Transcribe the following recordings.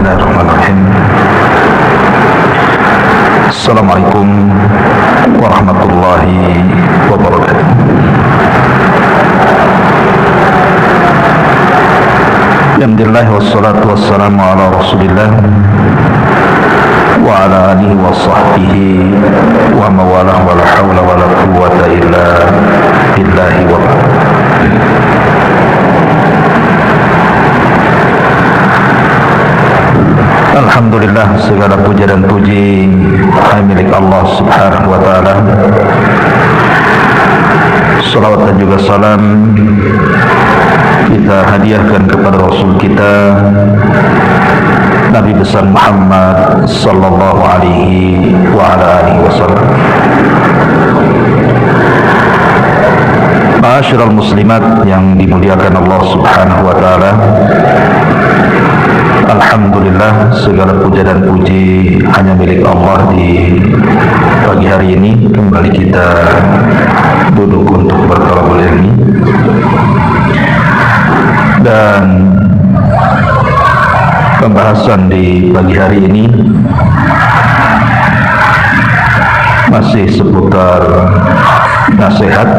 Bismillahirrahmanirrahim. Assalamualaikum warahmatullahi wabarakatuh. Alhamdulillah wassalatu wassalamu ala Rasulillah wa ala alihi wa sahbihi wa mawalah wa la hawla wa la quwwata illa billahi wa Alhamdulillah, segala puja dan puji hanya milik Allah subhanahu wa ta'ala. Salawat dan juga salam kita hadiahkan kepada Rasul kita Nabi besar Muhammad sallallahu alaihi wa ala alihi wasallam. Ma'asyiral muslimat yang dimuliakan Allah subhanahu wa ta'ala, alhamdulillah, segala puja dan puji hanya milik Allah. Di pagi hari ini kembali kita duduk untuk bertolabul ilmi, dan pembahasan di pagi hari ini masih seputar nasihat.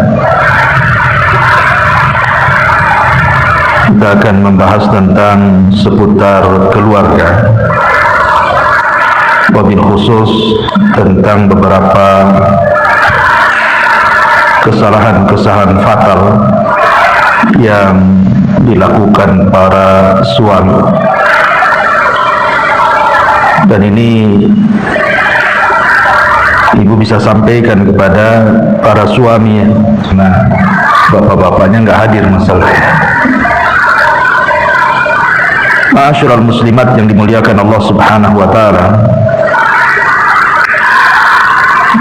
Kita akan membahas tentang seputar keluarga, wabil khusus tentang beberapa kesalahan-kesalahan fatal yang dilakukan para suami. Dan ini ibu bisa sampaikan kepada para suami, nah bapak-bapaknya nggak hadir masalahnya. Ma'asyiral muslimat yang dimuliakan Allah subhanahu wa ta'ala,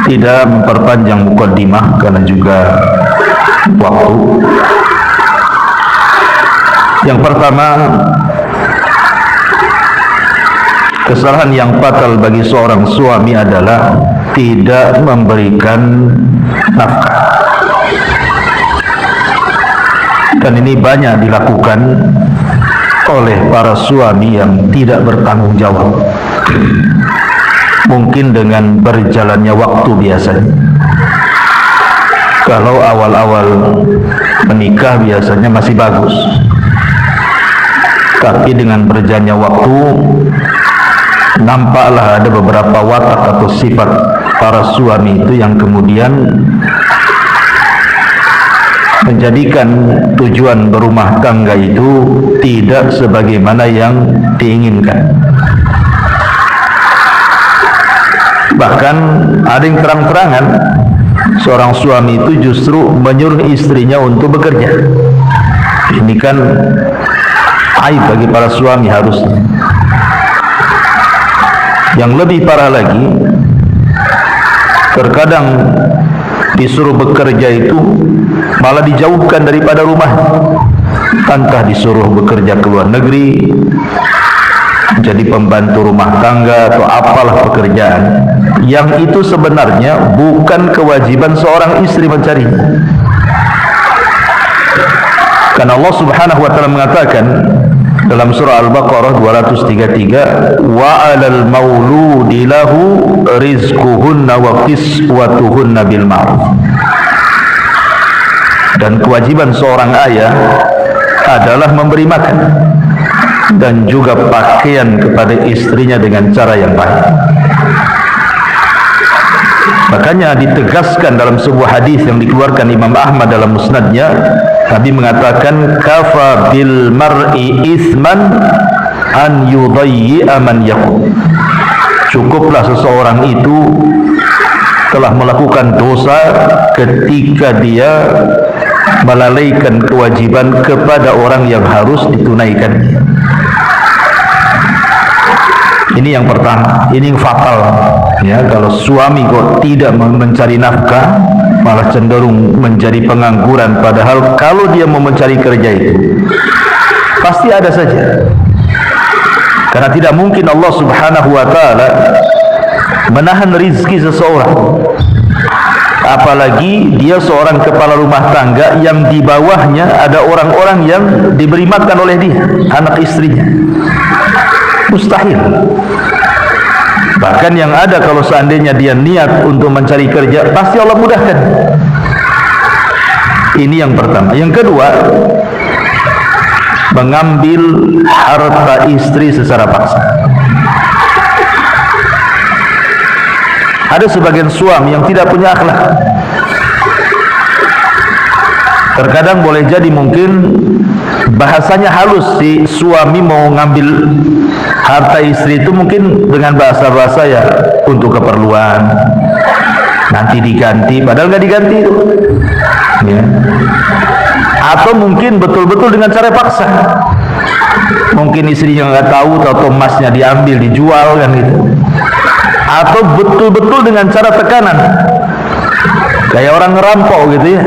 tidak memperpanjang mukaddimah karena juga waktu. Yang pertama, kesalahan yang fatal bagi seorang suami adalah tidak memberikan nafkah. Dan ini banyak dilakukan oleh para suami yang tidak bertanggung jawab. Mungkin dengan berjalannya waktu biasanya. Kalau awal-awal menikah biasanya masih bagus, tapi dengan berjalannya waktu nampaklah ada beberapa watak atau sifat para suami itu yang kemudian menjadikan tujuan berumah tangga itu tidak sebagaimana yang diinginkan. Bahkan ada yang terang-terangan seorang suami itu justru menyuruh istrinya untuk bekerja. Ini kan aib bagi para suami harusnya. Yang lebih parah lagi, terkadang disuruh bekerja itu malah dijauhkan daripada rumah. Entah disuruh bekerja ke luar negeri, jadi pembantu rumah tangga atau apalah pekerjaan yang itu sebenarnya bukan kewajiban seorang istri mencari. Karena Allah subhanahu wa ta'ala mengatakan dalam surah Al-Baqarah 233, wa 'alal mauludi lahu rizquhunna wa kiswatuhunna bil ma'ruf. Dan kewajiban seorang ayah adalah memberi makan dan juga pakaian kepada istrinya dengan cara yang baik. Makanya ditegaskan dalam sebuah hadis yang dikeluarkan Imam Ahmad dalam musnadnya, Nabi mengatakan, kafa bil mar'i isman an yudayyi'a man yaqum. Cukuplah seseorang itu telah melakukan dosa ketika dia melalaikan kewajiban kepada orang yang harus ditunaikan. Ini yang pertama, ini yang fatal ya. Kalau suami kok tidak mencari nafkah, malah cenderung menjadi pengangguran, padahal kalau dia mau mencari kerja itu pasti ada saja. Karena tidak mungkin Allah subhanahu wa ta'ala menahan rizki seseorang, apalagi dia seorang kepala rumah tangga yang di bawahnya ada orang-orang yang diberi makan oleh dia, anak istrinya. Mustahil. Bahkan yang ada, kalau seandainya dia niat untuk mencari kerja, pasti Allah mudahkan. Ini yang pertama. Yang kedua, mengambil harta istri secara paksa. Ada sebagian suami yang tidak punya akhlak. Terkadang boleh jadi mungkin bahasanya halus, si suami mau ngambil harta istri itu mungkin dengan bahasa-bahasa ya untuk keperluan, nanti diganti, padahal nggak diganti itu, ya. Atau mungkin betul-betul dengan cara paksa. Mungkin istrinya nggak tahu, atau emasnya diambil, dijual kan gitu. Atau betul-betul dengan cara tekanan, kayak orang ngerampok gitu ya.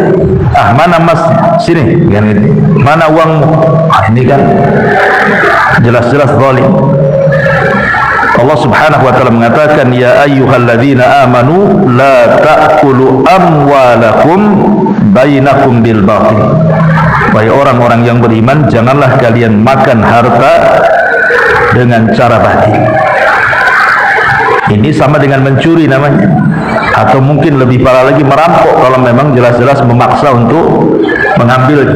Ah, mana emas? Sini, kan gitu. Mana uangmu? Ah, ini kan jelas-jelas zalim. Allah Subhanahu wa taala mengatakan, ya ayyuhalladzina amanu la ta'kulu amwalakum bainakum bil batil. Wahai orang-orang yang beriman, janganlah kalian makan harta dengan cara batil. Ini sama dengan mencuri namanya, atau mungkin lebih parah lagi merampok kalau memang jelas-jelas memaksa untuk mengambil.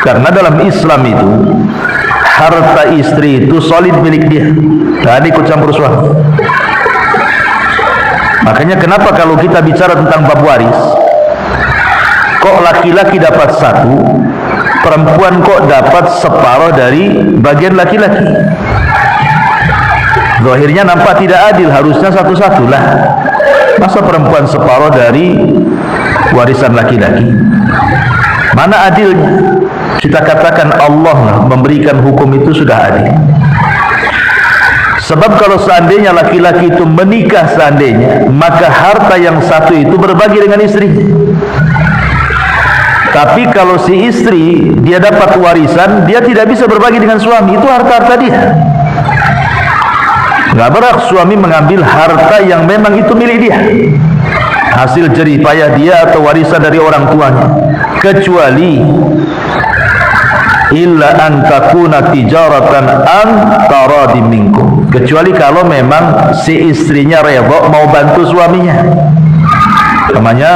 Karena dalam Islam itu harta istri itu solid milik dia, dan ikut campur suami. Makanya kenapa kalau kita bicara tentang bab waris, kok laki-laki dapat satu, perempuan kok dapat separuh dari bagian laki-laki? Zahirnya nampak tidak adil, harusnya satu-satu lah. Masa perempuan separuh dari warisan laki-laki? Mana adilnya? Kita katakan Allah memberikan hukum itu sudah adil. Sebab kalau seandainya laki-laki itu menikah seandainya, maka harta yang satu itu berbagi dengan istri. Tapi kalau si istri dia dapat warisan, dia tidak bisa berbagi dengan suami, itu harta-harta dia. Nggak berhak suami mengambil harta yang memang itu milik dia, hasil jerih payah dia atau warisan dari orang tuanya, kecuali illa an takuna tijaratan an taradim minkum, kecuali kalau memang si istrinya rela mau bantu suaminya. Namanya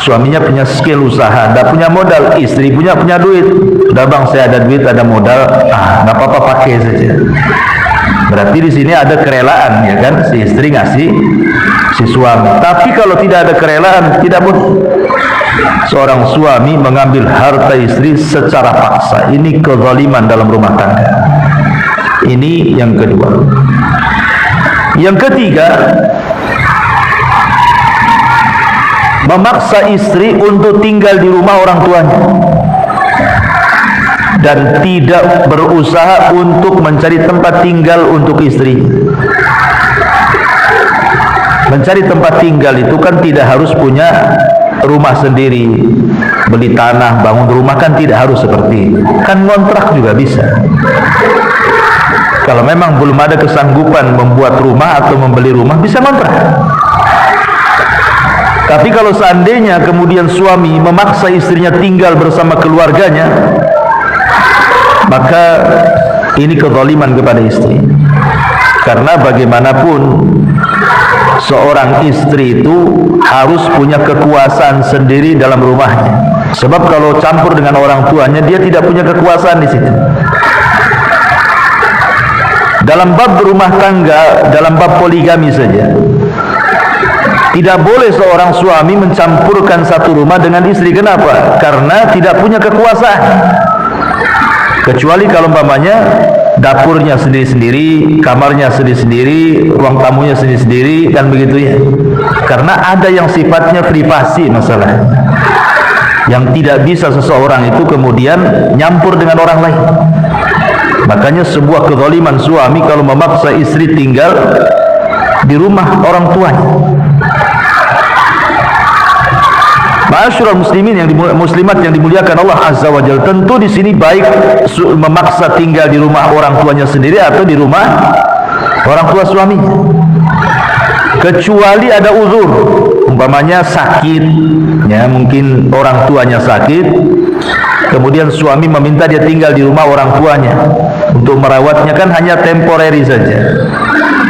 suaminya punya skill usaha, tidak punya modal, istri punya duit. Udah bang, saya ada duit, ada modal, nggak apa-apa pakai saja. Berarti di sini ada kerelaan, ya kan, si istri ngasih si suami. Tapi kalau tidak ada kerelaan, tidak boleh seorang suami mengambil harta istri secara paksa. Ini kezaliman dalam rumah tangga. Ini yang kedua. Yang ketiga, memaksa istri untuk tinggal di rumah orang tuanya dan tidak berusaha untuk mencari tempat tinggal untuk istri. Mencari tempat tinggal itu kan tidak harus punya rumah sendiri, beli tanah, bangun rumah, kan tidak harus seperti itu. Kan ngontrak juga bisa. Kalau memang belum ada kesanggupan membuat rumah atau membeli rumah, bisa ngontrak. Tapi kalau seandainya kemudian suami memaksa istrinya tinggal bersama keluarganya, maka ini kezaliman kepada istri. Karena bagaimanapun seorang istri itu harus punya kekuasaan sendiri dalam rumahnya. Sebab kalau campur dengan orang tuanya, dia tidak punya kekuasaan di situ. Dalam bab rumah tangga, dalam bab poligami saja, tidak boleh seorang suami mencampurkan satu rumah dengan istri. Kenapa? Karena tidak punya kekuasaan. Kecuali kalau umpamanya dapurnya sendiri-sendiri, kamarnya sendiri-sendiri, ruang tamunya sendiri-sendiri, kan begitu ya. Karena ada yang sifatnya privasi masalah, yang tidak bisa seseorang itu kemudian nyampur dengan orang lain. Makanya sebuah kezaliman suami kalau memaksa istri tinggal di rumah orang tuanya. Ma'asyiral muslimin yang muslimat yang dimuliakan Allah Azza wa Jalla, tentu di sini baik memaksa tinggal di rumah orang tuanya sendiri atau di rumah orang tua suaminya. Kecuali ada uzur, umpamanya sakit, ya mungkin orang tuanya sakit, kemudian suami meminta dia tinggal di rumah orang tuanya. Untuk merawatnya kan hanya temporary saja,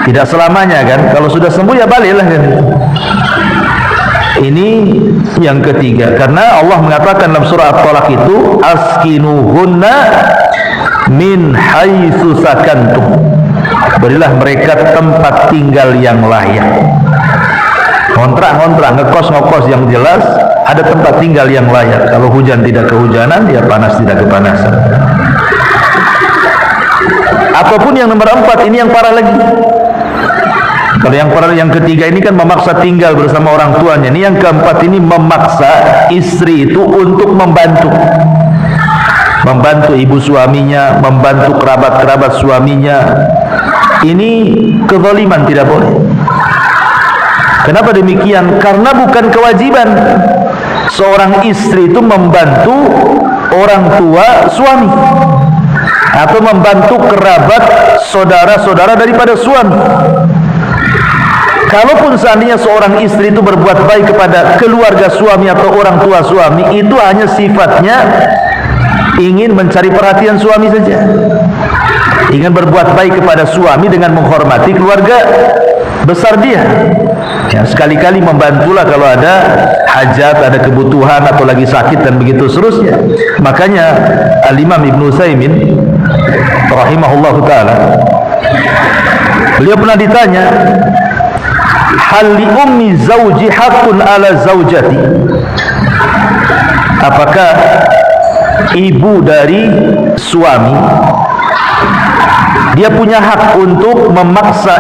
tidak selamanya kan. Kalau sudah sembuh ya baliklah kan. Ini yang ketiga, karena Allah mengatakan dalam surah At-Talaq itu askinuhunna min haitsu sakantum, berilah mereka tempat tinggal yang layak. Ngontrak, ngekos yang jelas, ada tempat tinggal yang layak. Kalau hujan tidak kehujanan, ya panas tidak kepanasan. Ataupun yang nomor 4, ini yang parah lagi. Kalau yang parah, yang ketiga ini kan memaksa tinggal bersama orang tuanya. Ini yang keempat, ini memaksa istri itu untuk membantu ibu suaminya, membantu kerabat-kerabat suaminya. Ini kezaliman, tidak boleh. Kenapa demikian? Karena bukan kewajiban seorang istri itu membantu orang tua suami atau membantu kerabat saudara-saudara daripada suami. Kalaupun seandainya seorang istri itu berbuat baik kepada keluarga suami atau orang tua suami, itu hanya sifatnya ingin mencari perhatian suami saja, ingin berbuat baik kepada suami dengan menghormati keluarga besar dia. Ya, sekali-kali membantulah kalau ada hajat, ada kebutuhan atau lagi sakit dan begitu seterusnya. Makanya Al-Imam Ibnu Utsaimin rahimahullahu taala, beliau pernah ditanya, hal li ummi zauji haqqun ala zaujati, apakah ibu dari suami dia punya hak untuk memaksa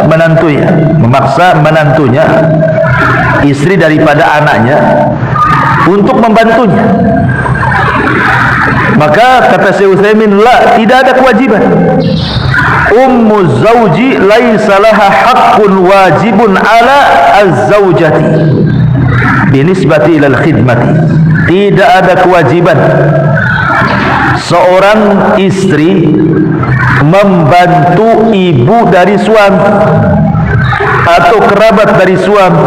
menantunya, memaksa menantunya, istri daripada anaknya, untuk membantunya? Maka kata Syekh Utsaimin, la, tidak ada kewajiban. Ummu zauji laisa laha haqqun wajibun ala az-zaujati binisbati ilal khidmati. Tidak ada kewajiban seorang istri membantu ibu dari suami atau kerabat dari suami.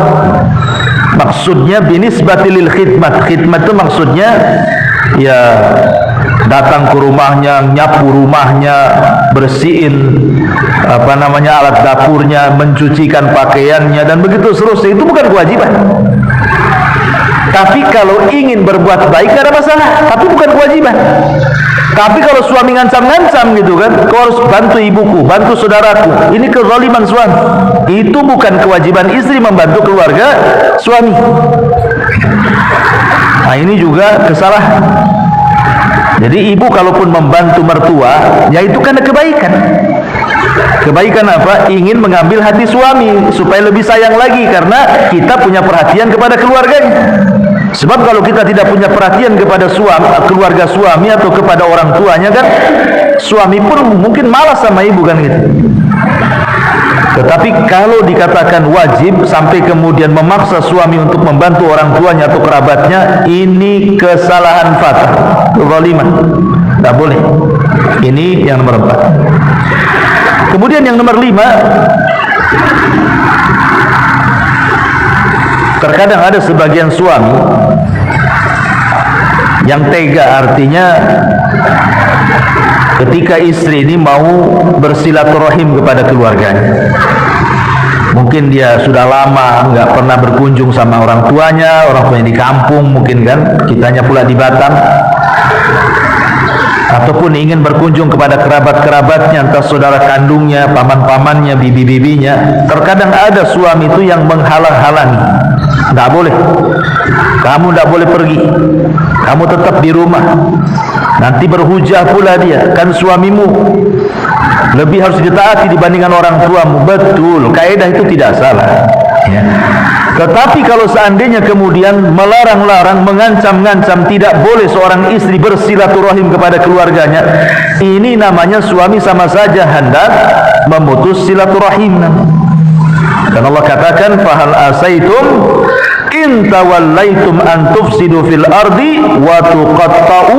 Maksudnya binisbati lil khidmat. Khidmat itu maksudnya ya datang ke rumahnya, nyapu rumahnya, bersihin alat dapurnya, mencucikan pakaiannya dan begitu seterusnya. Itu bukan kewajiban. Tapi kalau ingin berbuat baik tidak ada masalah, tapi bukan kewajiban. Tapi kalau suami ngancam-ngancam gitu kan, kau harus bantu ibuku, bantu saudaraku, ini kezaliman suami. Itu bukan kewajiban istri membantu keluarga suami. Nah, ini juga kesalahan. Jadi ibu kalaupun membantu mertua, ya itu karena kebaikan. Kebaikan apa? Ingin mengambil hati suami supaya lebih sayang lagi, karena kita punya perhatian kepada keluarganya. Sebab kalau kita tidak punya perhatian kepada suami, keluarga suami atau kepada orang tuanya kan, suami pun mungkin malas sama ibu kan gitu. Tetapi kalau dikatakan wajib sampai kemudian memaksa suami untuk membantu orang tuanya atau kerabatnya, ini kesalahan fatal, kezaliman. Tidak boleh. Ini yang nomor 4. Kemudian yang nomor 5, terkadang ada sebagian suami yang tega, artinya ketika istri ini mau bersilaturahim kepada keluarganya. Mungkin dia sudah lama nggak pernah berkunjung sama orang tuanya di kampung mungkin kan, kitanya pula di Batam. Ataupun ingin berkunjung kepada kerabat-kerabatnya, entah saudara kandungnya, paman-pamannya, bibi-bibinya. Terkadang ada suami itu yang menghalang-halangi. Tidak boleh, kamu tidak boleh pergi, kamu tetap di rumah. Nanti berhujah pula dia, kan suamimu lebih harus ditaati dibandingkan orang tuamu. Betul, kaidah itu tidak salah ya. Tetapi kalau seandainya kemudian melarang-larang, mengancam-ngancam tidak boleh seorang istri bersilaturahim kepada keluarganya, ini namanya suami sama saja hendak memutus silaturahim. Dan Allah katakan, fahal asaitum in tawallaitum an tufsidu fil ardi wa tuqatta'u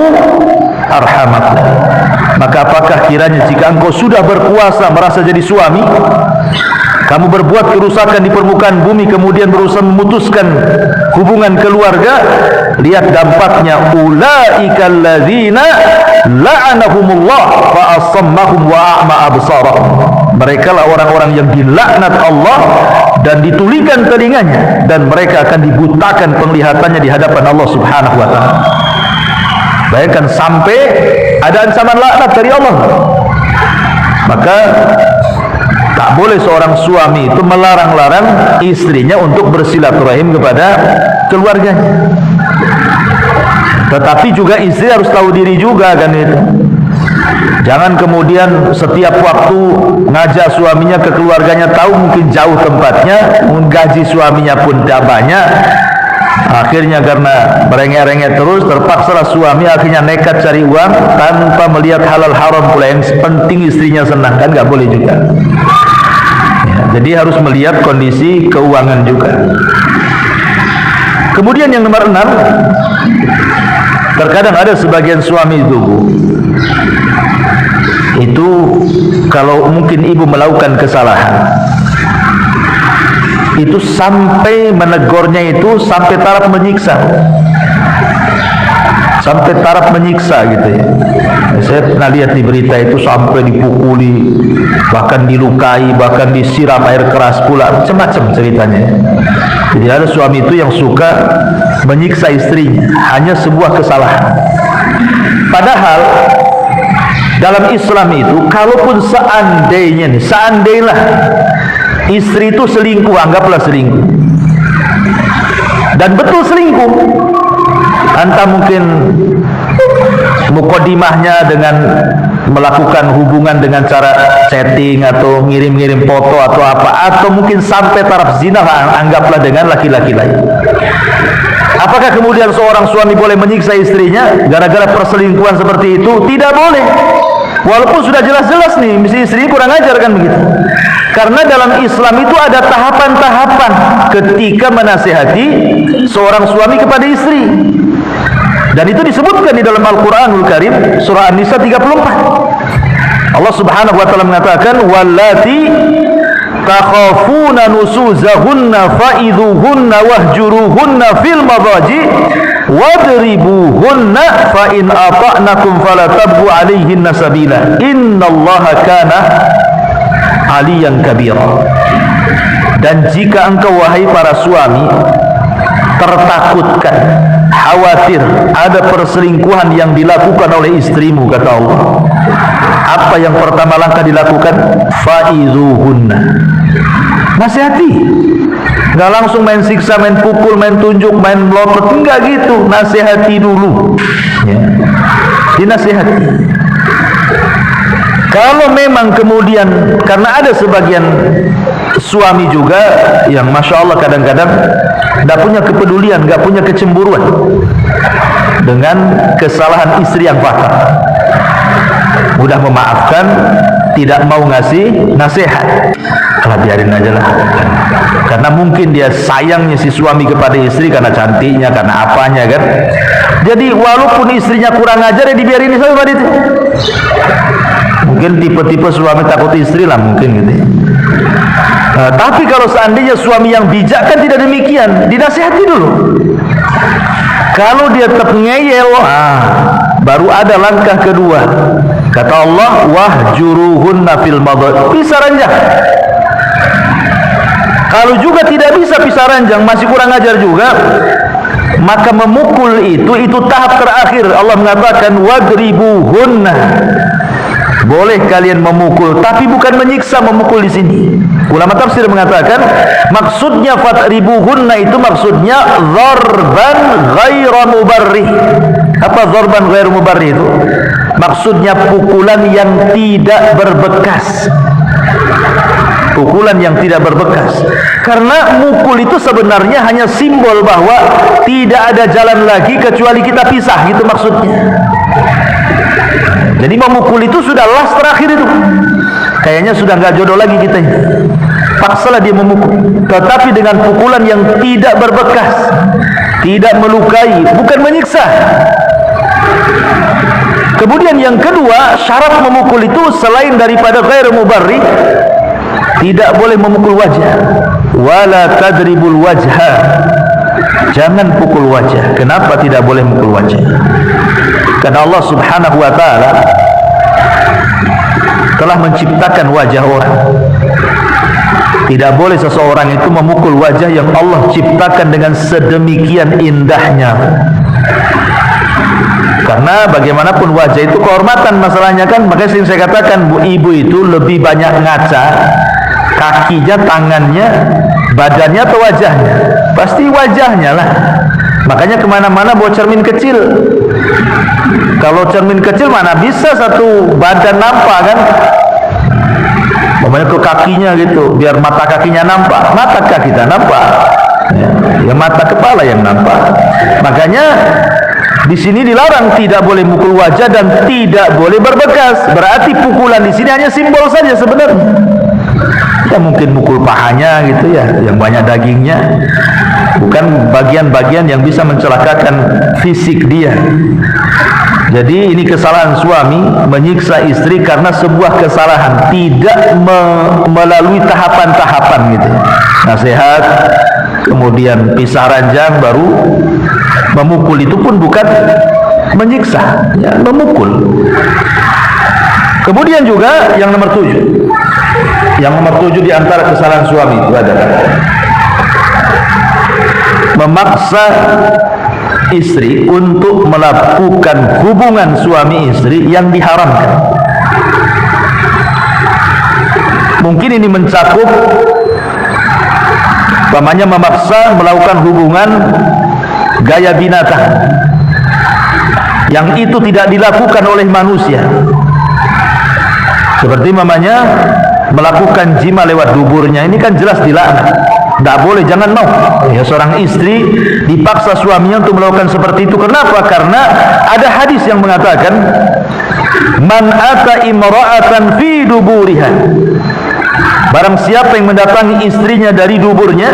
arhamakum. Maka apakah kiranya jika engkau sudah berkuasa merasa jadi suami, kamu berbuat kerusakan di permukaan bumi, kemudian berusaha memutuskan hubungan keluarga, lihat dampaknya. Ulaikal ladzina la'anahumullah fa asammahum wa a'ma absarahum. Mereka lah orang-orang yang dilaknat Allah dan ditulikan telinganya, dan mereka akan dibutakan penglihatannya di hadapan Allah Subhanahu wa taala. Bayangkan sampai ada ancaman laknat dari Allah. Maka tak boleh seorang suami itu melarang-larang istrinya untuk bersilaturahim kepada keluarganya. Tetapi juga istri harus tahu diri juga kan itu. Jangan kemudian setiap waktu ngajak suaminya ke keluarganya, tahu mungkin jauh tempatnya, gaji suaminya pun tidak banyak. Akhirnya karena merengek-rengek terus, terpaksalah suami akhirnya nekat cari uang tanpa melihat halal haram pula. Yang penting istrinya senang, kan nggak boleh juga ya, jadi harus melihat kondisi keuangan juga. Kemudian yang nomor 6, terkadang ada sebagian suami itu kalau mungkin ibu melakukan kesalahan, itu sampai menegurnya itu sampai taraf menyiksa, sampai taraf menyiksa gitu ya. Saya pernah lihat di berita itu sampai dipukuli, bahkan dilukai, bahkan disiram air keras pula, macam-macam ceritanya. Jadi ada suami itu yang suka menyiksa istrinya hanya sebuah kesalahan. Padahal dalam Islam itu, kalaupun seandainya istri itu selingkuh, anggaplah selingkuh, dan betul selingkuh, entah mungkin mukodimahnya dengan melakukan hubungan dengan cara chatting atau ngirim-ngirim foto atau apa, atau mungkin sampai taraf zina, anggaplah dengan laki-laki lain. Apakah kemudian seorang suami boleh menyiksa istrinya gara-gara perselingkuhan seperti itu? Tidak boleh. Walaupun sudah jelas-jelas nih, mesti istri kurang ajar kan begitu. Karena dalam Islam itu ada tahapan-tahapan ketika menasihati seorang suami kepada istri. Dan itu disebutkan di dalam Al-Quranul Karim, surah An-Nisa 34. Allah Subhanahu wa taala mengatakan, wallati takhafuna nusuzahunna fa'idhuhunna wahjuruhunna fil madaji wadribuhunna fa in ata'nakum fala tabghu 'alaihinna sabila innallaha kana 'aliyan kabira. Dan jika engkau wahai para suami tertakutkan, khawatir ada perselingkuhan yang dilakukan oleh istrimu, kata Allah, apa yang pertama langkah dilakukan? Fa'idhuhunna, nasihati. Nggak langsung main siksa, main pukul, main tunjuk, main melotot, enggak gitu. Nasihati dulu ya. Dinasihati. Kalau memang kemudian, karena ada sebagian suami juga yang Masya Allah kadang-kadang tidak punya kepedulian, nggak punya kecemburuan dengan kesalahan istri yang fatal, mudah memaafkan, tidak mau ngasih nasihat, kalau biarin aja lah. Karena mungkin dia sayangnya si suami kepada istri karena cantiknya, karena apanya kan. Jadi walaupun istrinya kurang ajar, ya dibiarin saja pada itu. Mungkin tipe-tipe suami takut istri lah mungkin gitu. Tapi kalau seandainya suami yang bijak kan tidak demikian, dinasihati dulu. Kalau dia tetap ngeyel, baru ada langkah kedua. Kata Allah, wahjuruhunna fil madaji, pisah ranjang. Kalau juga tidak bisa pisah ranjang, masih kurang ajar juga, maka memukul itu tahap terakhir. Allah mengatakan wadribuhunna, boleh kalian memukul, tapi bukan menyiksa. Memukul di sini, ulama tafsir mengatakan maksudnya fatribuhunna itu maksudnya dzarban ghairu mubarrih. Apa dzarban ghairu mubarrih itu? Maksudnya pukulan yang tidak berbekas. Pukulan yang tidak berbekas. Karena mukul itu sebenarnya hanya simbol bahwa tidak ada jalan lagi kecuali kita pisah, gitu maksudnya. Jadi memukul itu sudah last terakhir itu. Kayaknya sudah nggak jodoh lagi kita ini. Paksalah dia memukul. Tetapi dengan pukulan yang tidak berbekas, tidak melukai, bukan menyiksa. Kemudian yang kedua, syarat memukul itu selain daripada ghairu mubarrih, Tidak boleh memukul wajah. Wala tadribul wajha. Jangan pukul wajah. Kenapa tidak boleh memukul wajah? Karena Allah Subhanahu wa taala telah menciptakan wajah orang. Tidak boleh seseorang itu memukul wajah yang Allah ciptakan dengan sedemikian indahnya. Karena bagaimanapun wajah itu kehormatan masalahnya kan. Makanya sering saya katakan, ibu itu lebih banyak ngaca kakinya, tangannya, badannya atau wajahnya? Pasti wajahnya lah. Makanya kemana-mana bawa cermin kecil. Kalau cermin kecil mana bisa satu badan nampak kan? Namanya ke kakinya gitu, biar mata kakinya nampak. Mata kaki kita nampak, ya mata kepala yang nampak. Makanya di sini dilarang, tidak boleh mukul wajah dan tidak boleh berbekas. Berarti pukulan di sini hanya simbol saja sebenarnya. Ya mungkin mukul pahanya gitu ya, yang banyak dagingnya, bukan bagian-bagian yang bisa mencelakakan fisik dia. Jadi ini kesalahan suami menyiksa istri karena sebuah kesalahan, tidak melalui tahapan-tahapan gitu. Nasihat, kemudian pisah ranjang, baru memukul. Itu pun bukan menyiksa, ya, memukul. Kemudian juga yang nomor 7. Yang nomor 7 di antara kesalahan suami itu adalah memaksa istri untuk melakukan hubungan suami istri yang diharamkan. Mungkin ini mencakup umpamanya memaksa melakukan hubungan gaya binatang yang itu tidak dilakukan oleh manusia, seperti umpamanya melakukan jima lewat duburnya. Ini kan jelas dilaknat. Tidak boleh, jangan mau. Ya, seorang istri dipaksa suaminya untuk melakukan seperti itu. Kenapa? Karena ada hadis yang mengatakan, man ata imra'atan fi duburiha. Barang siapa yang mendatangi istrinya dari duburnya,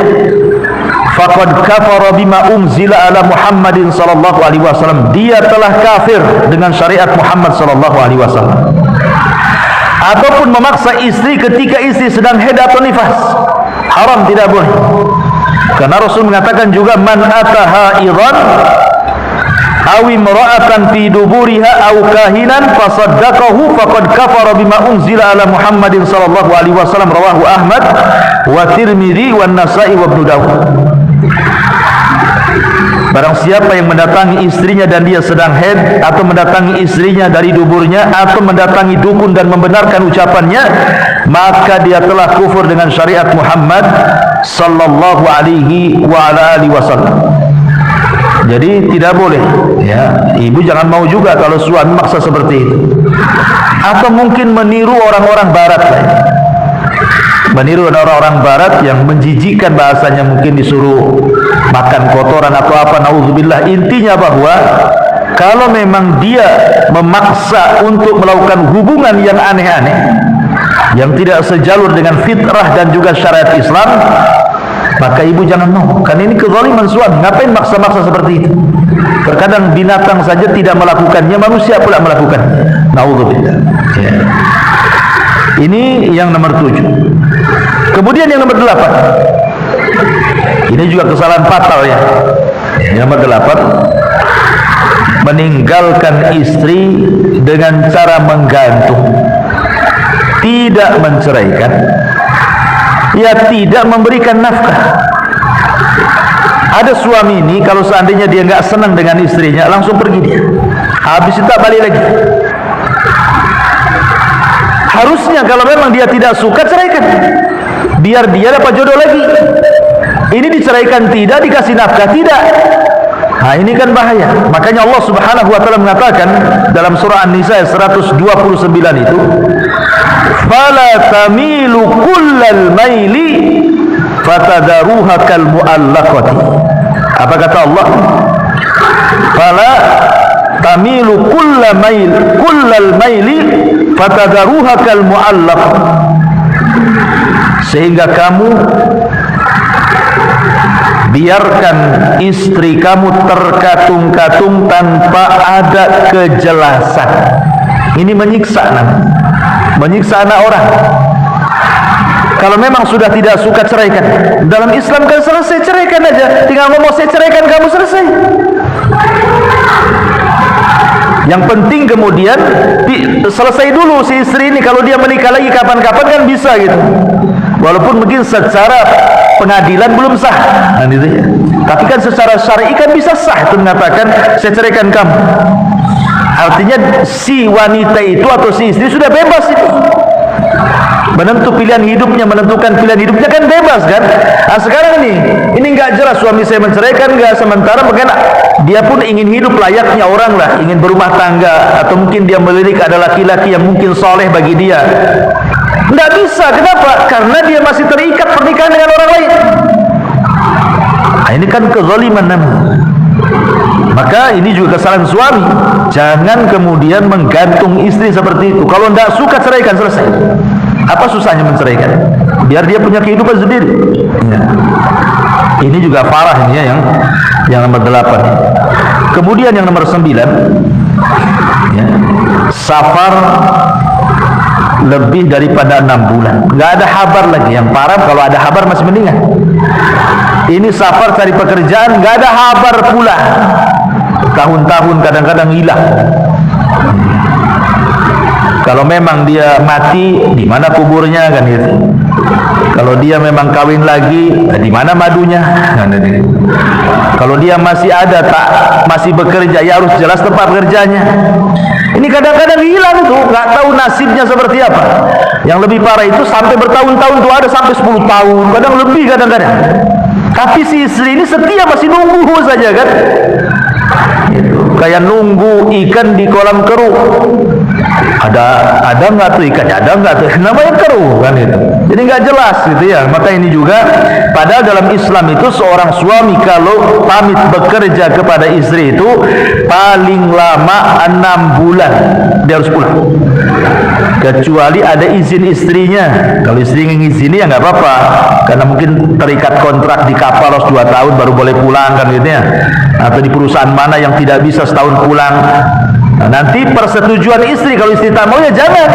faqad kafara bima unzila ala Muhammadin sallallahu alaihi wasallam. Dia telah kafir dengan syariat Muhammad sallallahu alaihi wasallam. Ataupun memaksa istri ketika istri sedang haid atau nifas, haram, tidak boleh. Karena Rasul mengatakan juga, man ataha idhan aw imra'atan fi duburiha aw kahinan fasaddaqahu faqad kafara bima unzila ala Muhammadin sallallahu alaihi wasallam. Rawahu Ahmad wa Tirmidzi wa Nasa'i wa Ibnu Dawud. Barang siapa yang mendatangi istrinya dan dia sedang haid, atau mendatangi istrinya dari duburnya, atau mendatangi dukun dan membenarkan ucapannya, maka dia telah kufur dengan syariat Muhammad sallallahu alaihi wa ala alihi wasallam. Jadi tidak boleh, ya. Ibu jangan mau juga kalau suami maksa seperti itu. Atau mungkin meniru orang-orang barat lah, ya. Meniru orang-orang barat yang menjijikkan bahasanya, mungkin disuruh makan kotoran atau apa, naudzubillah. Intinya bahwa kalau memang dia memaksa untuk melakukan hubungan yang aneh-aneh, yang tidak sejalur dengan fitrah dan juga syariat Islam, maka ibu jangan mau. Karena ini kezaliman suami. Ngapain maksa-maksa seperti itu? Terkadang binatang saja tidak melakukannya, manusia pula melakukannya. Naudzubillah, ya. Ini yang nomor 7. Kemudian yang nomor 8, ini juga kesalahan fatal, ya. Yang nomor 8, meninggalkan istri dengan cara menggantung, tidak menceraikan, ya tidak memberikan nafkah. Ada suami ini kalau seandainya dia nggak senang dengan istrinya, langsung pergi dia. Habis itu tak balik lagi. Harusnya kalau memang dia tidak suka, ceraikan, biar dia dapat jodoh lagi. Ini diceraikan tidak, dikasih nafkah tidak. Nah, ini kan bahaya. Makanya Allah Subhanahu wa taala mengatakan dalam surah An-Nisa 129 itu, fala tamilu kullal maili fatadaruha kal muallaqati. Apa kata Allah? Fala tamilu kullal maili fatadaruha kal muallaq. Sehingga kamu biarkan istri kamu terkatung-katung tanpa ada kejelasan. Ini menyiksa anak orang. Kalau memang sudah tidak suka, ceraikan. Dalam Islam kan selesai, ceraikan aja. Tinggal ngomong saya ceraikan kamu, selesai. Yang penting kemudian selesai dulu si istri ini. Kalau dia menikah lagi kapan-kapan kan bisa gitu. Walaupun mungkin secara pengadilan belum sah, nah, gitu ya. Tapi kan secara syar'i kan bisa sah itu mengatakan saya ceraikan kamu. Artinya si wanita itu atau si istri sudah bebas itu menentukan pilihan hidupnya kan bebas kan. Nah, sekarang ini nggak jelas suami saya menceraikan nggak, sementara mungkin dia pun ingin hidup layaknya orang lah, ingin berumah tangga, atau mungkin dia melirik ada laki-laki yang mungkin soleh bagi dia. Nggak bisa, kenapa? Karena dia masih terikat pernikahan dengan orang lain. Nah, ini kan kezaliman namanya. Maka ini juga kesalahan suami. Jangan kemudian menggantung istri seperti itu. Kalau tidak suka, ceraikan, selesai. Apa susahnya menceraikan? Biar dia punya kehidupan sendiri ya. Ini juga parah ini ya, yang nomor 8. Kemudian yang nomor 9 ya, safar lebih daripada 6 bulan, nggak ada kabar lagi. Yang parah kalau ada kabar masih mendingan. Ini safar cari pekerjaan, nggak ada kabar pula, tahun-tahun kadang-kadang hilang. Kalau memang dia mati, di mana kuburnya kan gitu. Kalau dia memang kawin lagi, di mana madunya kan gitu. Kalau dia masih ada, masih bekerja, ya harus jelas tempat kerjanya. Ini kadang-kadang hilang tuh, nggak tahu nasibnya seperti apa. Yang lebih parah itu sampai bertahun-tahun tuh, ada sampai 10 tahun, kadang lebih kadang-kadang. Tapi si istri ini setia, masih nunggu saja kan. Gitu. Kayak nunggu ikan di kolam keruh. Ada nggak tuh ikan? Ada nggak tuh? Namanya keruh kan itu. Jadi nggak jelas gitu ya. Maka ini juga, padahal dalam Islam itu seorang suami kalau pamit bekerja kepada istri itu paling lama 6 bulan dia harus pulang. Kecuali ada izin istrinya. Kalau istri ngizini ya nggak apa-apa, karena mungkin terikat kontrak di kapal harus 2 tahun baru boleh pulang kan gitu ya. Atau di perusahaan mana yang tidak bisa setahun pulang. Nah, nanti persetujuan istri, kalau istri tak mau ya jangan.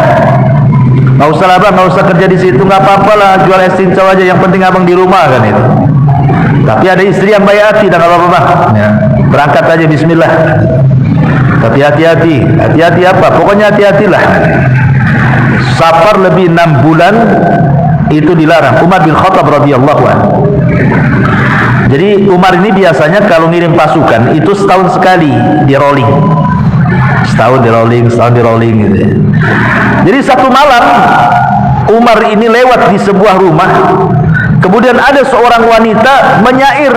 Nggak usah lah bang, nggak usah kerja di situ, nggak apa-apa lah, jual es cincau aja, yang penting abang di rumah kan itu. Tapi ada istri yang baik hati, dan nggak apa-apa bang ya, berangkat aja bismillah. Tapi hati-hati, hati-hati apa? Pokoknya hati-hatilah. Safar lebih 6 bulan itu dilarang. Umar bin Khattab radhiyallahu anhu. Jadi Umar ini biasanya kalau ngirim pasukan itu setahun sekali di rolling. Setahun di rolling gitu ya. Jadi satu malam Umar ini lewat di sebuah rumah, kemudian ada seorang wanita menyair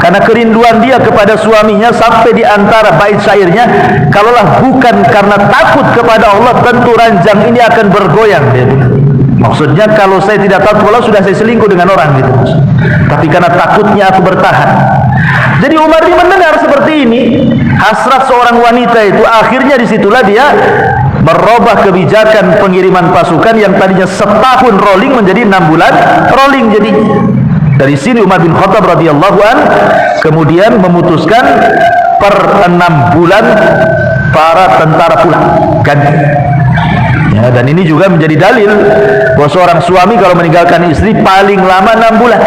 karena kerinduan dia kepada suaminya, sampai di antara bait syairnya, kalaulah bukan karena takut kepada Allah, tentu ranjang ini akan bergoyang. Maksudnya kalau saya tidak takut Allah, sudah saya selingkuh dengan orang gitu. Tapi karena takutnya aku bertahan. Jadi Umar ini mendengar seperti ini, hasrat seorang wanita itu, akhirnya disitulah dia merubah kebijakan pengiriman pasukan yang tadinya setahun rolling menjadi 6 bulan rolling. Jadi dari sini Umar bin Khattab radhiyallahu an kemudian memutuskan per 6 bulan para tentara pulang ganti. Ya, dan ini juga menjadi dalil bahwa seorang suami kalau meninggalkan istri paling lama 6 bulan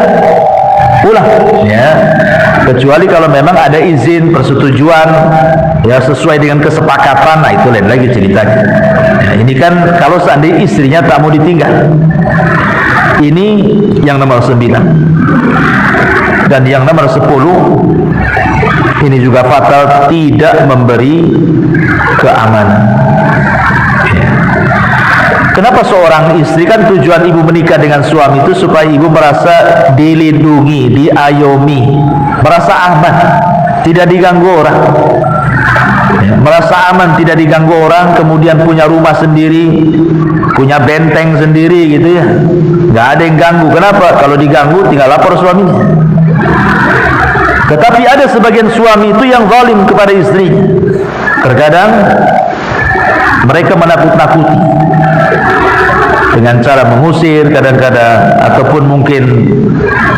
pulang ya, kecuali kalau memang ada izin persetujuan ya sesuai dengan kesepakatan. Nah itu lain lagi ceritanya ya. Ini kan kalau seandainya istrinya tak mau ditinggal. Ini yang nomor 9. Dan yang nomor 10 ini juga fatal, tidak memberi keamanan ya. Kenapa seorang istri, kan tujuan ibu menikah dengan suami itu supaya ibu merasa dilindungi, diayomi, merasa aman, tidak diganggu orang ya, merasa aman, tidak diganggu orang, kemudian punya rumah sendiri, punya benteng sendiri gitu ya, nggak ada yang ganggu. Kenapa? Kalau diganggu tinggal lapor suaminya. Tetapi ada sebagian suami itu yang zalim kepada istrinya. Terkadang mereka menakut-nakuti dengan cara mengusir kadang-kadang, ataupun mungkin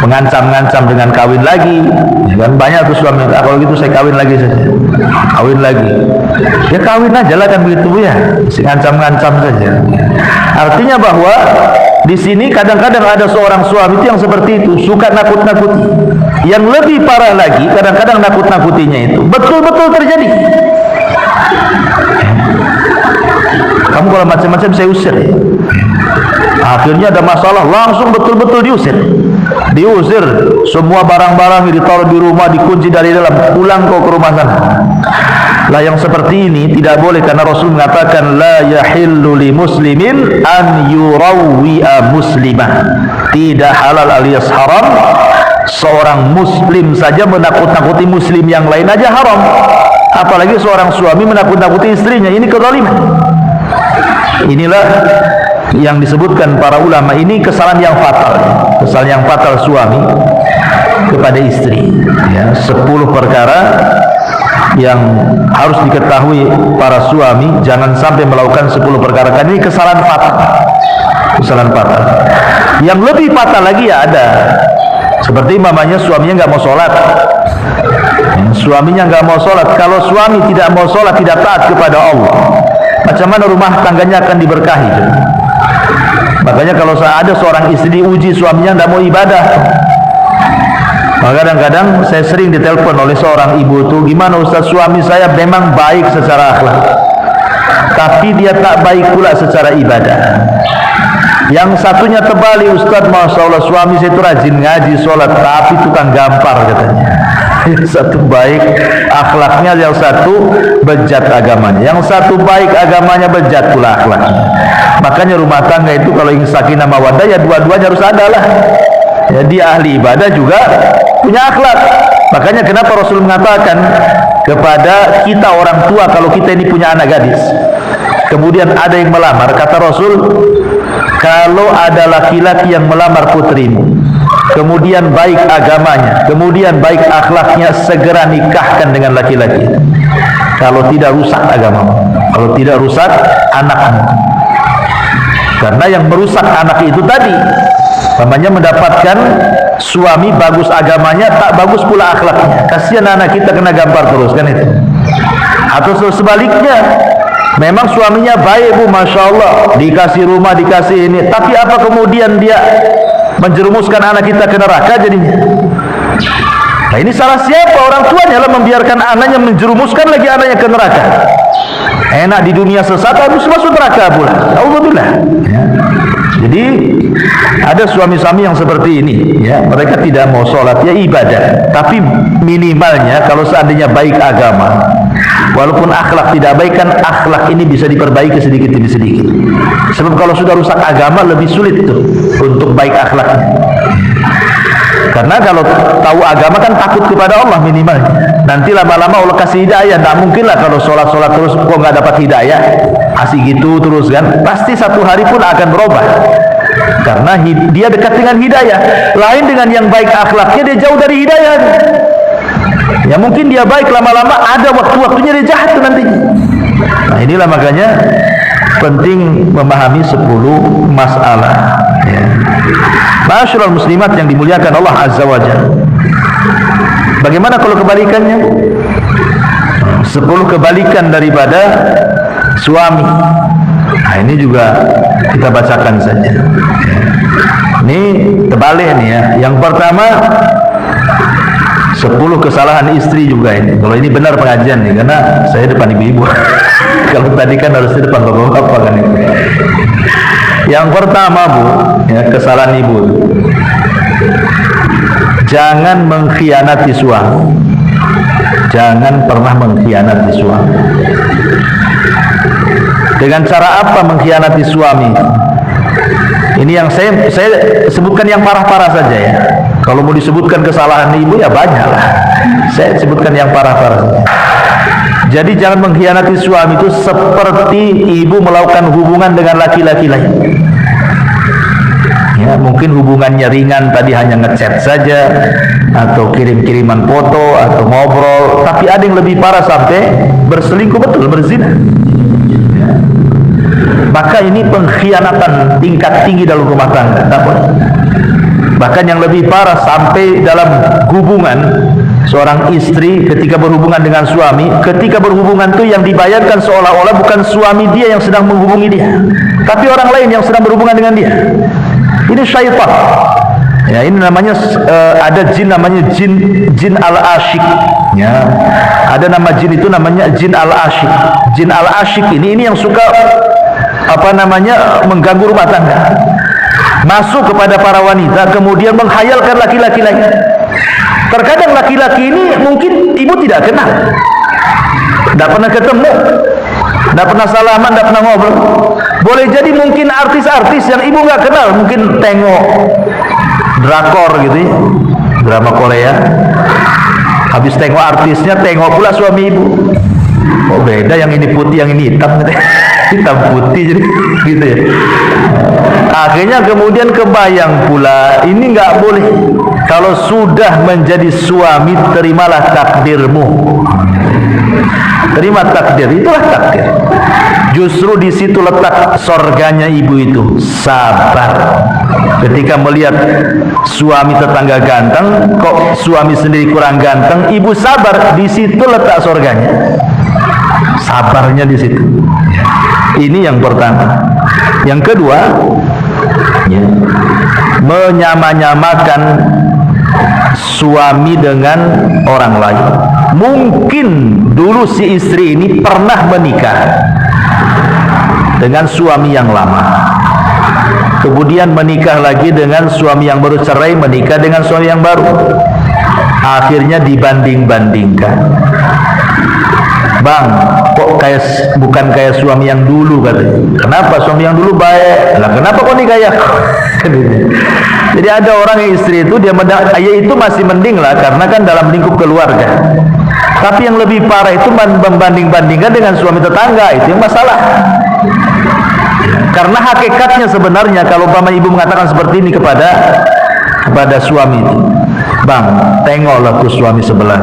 mengancam-ngancam dengan kawin lagi ya kan. Banyak tuh suami, kalau gitu saya kawin lagi saja, kawin lagi ya, kawin aja lah kan begitu ya, ngancam-ngancam saja. Artinya bahwa di sini kadang-kadang ada seorang suami itu yang seperti itu, suka nakut-nakuti. Yang lebih parah lagi, kadang-kadang nakut-nakutinya itu betul-betul terjadi. Kamu kalau macam-macam saya usir. Akhirnya ada masalah, langsung betul-betul diusir. Semua barang-barang ditaruh di rumah, dikunci dari dalam, pulang kau ke rumah sana. Lah yang seperti ini tidak boleh, karena Rasul mengatakan la yahillu li muslimin an yurawwi'a muslimah. Tidak halal alias haram seorang muslim saja menakut-nakuti muslim yang lain aja haram. Apalagi seorang suami menakut-nakuti istrinya, ini kezaliman. Inilah yang disebutkan para ulama, ini kesalahan yang fatal. Kesalahan yang fatal suami kepada istri, ya, 10 perkara yang harus diketahui para suami, jangan sampai melakukan 10 perkara, karena ini kesalahan fatal. Kesalahan fatal. Yang lebih fatal lagi ya ada, seperti mamanya suaminya nggak mau sholat. Suaminya nggak mau sholat. Kalau suami tidak mau sholat, tidak taat kepada Allah, macam mana rumah tangganya akan diberkahi? Makanya kalau ada seorang istri diuji suaminya tidak mau ibadah, maka kadang-kadang saya sering ditelepon oleh seorang ibu itu, gimana Ustaz, suami saya memang baik secara akhlak, tapi dia tak baik pula secara ibadah. Yang satunya terbalik, Ustaz, Masya Allah, suami saya itu rajin ngaji, sholat, tapi tukang gampar katanya. Yang satu baik akhlaknya, yang satu bejat agamanya. Yang satu baik agamanya, bejat pula akhlaknya. Makanya rumah tangga itu kalau ingin sakinah mawaddah, ya dua-duanya harus ada lah. Ya, dia ahli ibadah juga punya akhlak. Makanya kenapa Rasul mengatakan kepada kita orang tua, kalau kita ini punya anak gadis, kemudian ada yang melamar, kata Rasul, kalau ada laki-laki yang melamar putrimu, kemudian baik agamanya, kemudian baik akhlaknya, segera nikahkan dengan laki-laki. Kalau tidak, rusak agamamu. Kalau tidak, rusak anak-anak. Karena yang merusak anak itu tadi, namanya mendapatkan suami bagus agamanya, tak bagus pula akhlaknya. Kasihan anak kita kena gampar terus, kan itu. Atau sebaliknya, memang suaminya baik, Bu, Masya Allah, dikasih rumah, dikasih ini, tapi apa kemudian dia menjerumuskan anak kita ke neraka jadinya? Nah, ini salah siapa? Orang tuanya lah membiarkan anaknya menjerumuskan lagi anaknya ke neraka. Enak di dunia sesat, harus masuk neraka pula. Alhamdulillah. Ya. Jadi ada suami-suami yang seperti ini, ya, mereka tidak mau sholat, ya ibadah, tapi minimalnya kalau seandainya baik agama, walaupun akhlak tidak baik, kan akhlak ini bisa diperbaiki sedikit demi sedikit. Sebab kalau sudah rusak agama, lebih sulit tuh untuk baik akhlaknya. Karena kalau tahu agama kan takut kepada Allah minimal. Nanti lama-lama Allah kasih hidayah. Tak mungkin lah kalau sholat-sholat terus kok nggak dapat hidayah, asik gitu terus kan. Pasti satu hari pun akan berubah. Karena dia dekat dengan hidayah. Lain dengan yang baik akhlaknya, dia jauh dari hidayah. Ya mungkin dia baik, lama-lama ada waktu-waktunya dia jahat tuh nantinya. Nah, inilah makanya penting memahami 10 masalah, ya. Ma'asyiral muslimat yang dimuliakan Allah Azza wa Jalla. Bagaimana kalau kebalikannya? 10 kebalikan daripada suami. Nah, ini juga kita bacakan saja, ya. Ini terbalik nih, ya. Yang pertama, 10 kesalahan istri juga ini. Kalau ini benar pengajian nih, karena saya depan ibu-ibu. Kalau tadi kan harus di depan bapak-bapak kan itu. Yang pertama, Bu, ya, kesalahan ibu, jangan mengkhianati suami. Jangan pernah mengkhianati suami. Dengan cara apa mengkhianati suami? Ini yang saya sebutkan yang parah-parah saja, ya. Kalau mau disebutkan kesalahan ibu, ya banyak lah. Saya sebutkan yang parah-parah saja. Jadi jangan mengkhianati suami itu seperti ibu melakukan hubungan dengan laki-laki lain. Ya, mungkin hubungannya ringan, tadi hanya ngechat saja, atau kirim-kiriman foto, atau ngobrol. Tapi ada yang lebih parah sampai berselingkuh, betul, berzina. Ya. Maka ini pengkhianatan tingkat tinggi dalam rumah tangga. Bahkan yang lebih parah sampai dalam hubungan. Seorang istri ketika berhubungan dengan suami, ketika berhubungan itu yang dibayangkan seolah-olah bukan suami dia yang sedang menghubungi dia, tapi orang lain yang sedang berhubungan dengan dia. Ini syaitan. Ya, ini namanya ada jin namanya jin al-asyik. Ya. Ada nama jin itu namanya jin al-asyik. Jin al-asyik ini yang suka mengganggu rumah tangga. Masuk kepada para wanita, kemudian menghayalkan laki-laki lagi. Terkadang laki-laki ini mungkin ibu tidak kenal, tidak pernah ketemu, tidak pernah salaman, tidak pernah ngobrol. Boleh jadi mungkin artis-artis yang ibu nggak kenal, mungkin tengok drakor gitu ya, drama Korea. Habis tengok artisnya, tengok pula suami ibu. Oh beda, yang ini putih, yang ini hitam gitu. Hitam putih jadi gitu ya. Akhirnya kemudian kebayang pula, ini nggak boleh. Kalau sudah menjadi suami, terimalah takdirmu. Terima takdir, itulah takdir. Justru di situ letak sorganya ibu itu, sabar. Ketika melihat suami tetangga ganteng, kok suami sendiri kurang ganteng, ibu sabar, di situ letak sorganya. Sabarnya di situ. Ini yang pertama. Yang kedua, ya, menyama-nyamakan suami dengan orang lain. Mungkin dulu si istri ini pernah menikah dengan suami yang lama, kemudian menikah lagi dengan suami yang baru cerai, menikah dengan suami yang baru. Akhirnya dibanding-bandingkan. Bang, kok bukan kayak suami yang dulu katanya. Kenapa suami yang dulu baik? Lah kenapa kok nikah ya? Jadi ada orang yang istri itu dia itu masih mending lah, karena kan dalam lingkup keluarga. Tapi yang lebih parah itu membanding-bandingkan dengan suami tetangga, itu yang masalah. Karena hakikatnya sebenarnya kalau umpama ibu mengatakan seperti ini kepada suami itu, bang, tengoklah tuh suami sebelah.